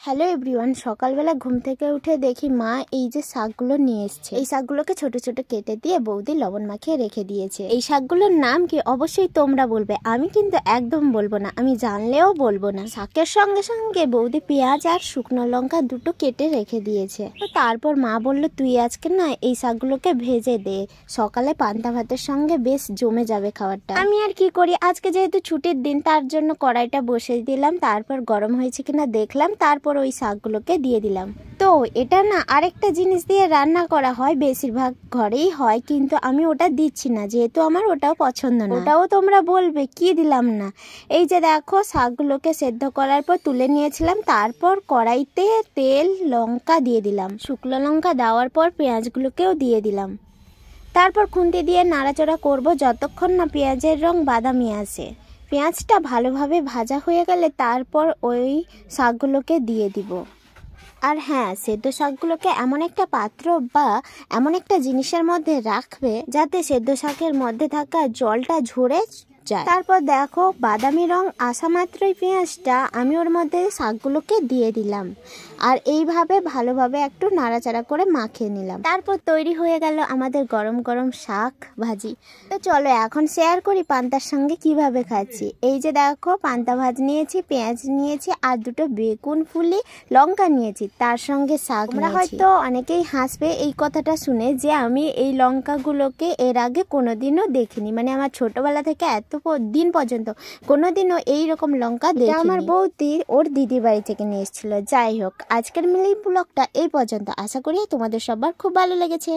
Hello everyone, সকালবেলা ঘুম থেকে উঠে দেখি মা এই যে শাকগুলো নিয়ে এসছে। এই শাকগুলোকে ছোট ছোট কেটে দিয়ে বৌদি লবণ মাখিয়ে রেখে দিয়েছে। এই শাকগুলোর নাম কি অবশ্যই তোমরা বলবে, আমি কিন্তু একদম বলবো না, আমি জানলেও বলবো না। শাকের সঙ্গে সঙ্গে বৌদি পেঁয়াজ আর শুকনো লঙ্কা দুটো কেটে রেখে দিয়েছে। তো তারপর মা বললো, তুই আজকে না এই শাকগুলোকে ভেজে দে, সকালে পান্তা ভাতের সঙ্গে বেশ জমে যাবে খাবারটা। আমি আর কি করি, আজকে যেহেতু ছুটির দিন তার জন্য কড়াইটা বসিয়ে দিলাম। তারপর গরম হয়েছে কিনা দেখলাম, তারপর ওই শাকগুলোকে দিয়ে দিলাম। তো এটা না আরেকটা জিনিস দিয়ে রান্না করা হয়, বেশিরভাগ ঘরেই হয়, কিন্তু আমি ওটা দিচ্ছি না যেহেতু আমার ওটাও পছন্দ না। ওটাও তোমরা বলবে কি দিলাম না। এই যে দেখো, শাকগুলোকে সেদ্ধ করার পর তুলে নিয়েছিলাম, তারপর কড়াইতে তেল লঙ্কা দিয়ে দিলাম। শুকনো লঙ্কা দেওয়ার পর পেঁয়াজগুলোকেও দিয়ে দিলাম। তারপর খুন্তি দিয়ে নাড়াচাড়া করব যতক্ষণ না পেঁয়াজের রং বাদামি আসে। পেঁয়াজটা ভালোভাবে ভাজা হয়ে গেলে তারপর ওই শাকগুলোকে দিয়ে দিব। আর হ্যাঁ, সেদ্ধ শাকগুলোকে এমন একটা পাত্র বা এমন একটা জিনিসের মধ্যে রাখবে যাতে সেদ্ধ শাকের মধ্যে থাকা জলটা ঝরে যায়। তারপর দেখো, বাদামি রং আসা মাত্রই পেঁয়াজটা আমি ওর মধ্যে শাকগুলোকে দিয়ে দিলাম, আর এইভাবে ভালোভাবে একটু নাড়াচাড়া করে মাখিয়ে নিলাম। তারপর তৈরি হয়ে গেল আমাদের গরম গরম শাক ভাজি। তো চলো এখন শেয়ার করি পান্তার সঙ্গে কিভাবে খাচ্ছি। এই যে দেখো, পান্তা ভাত নিয়েছি, পেঁয়াজ নিয়েছি, আর দুটো বেগুন ফুলি লঙ্কা নিয়েছি, তার সঙ্গে শাক। আমরা হয়তো অনেকেই হাসবে এই কথাটা শুনে যে আমি এই লঙ্কাগুলোকে এর আগে কোনোদিনও দেখিনি, মানে আমার ছোটবেলা থেকে এত দিন পর্যন্ত কোনোদিনও এইরকম লঙ্কা দেখিনি। আমার বৌদি ওর দিদি বাড়ি থেকে নিয়ে এসেছিল। যাই হোক, আজকের মিলি ব্লগটা এই পর্যন্ত। আশা করি তোমাদের সবার খুব ভালো লেগেছে।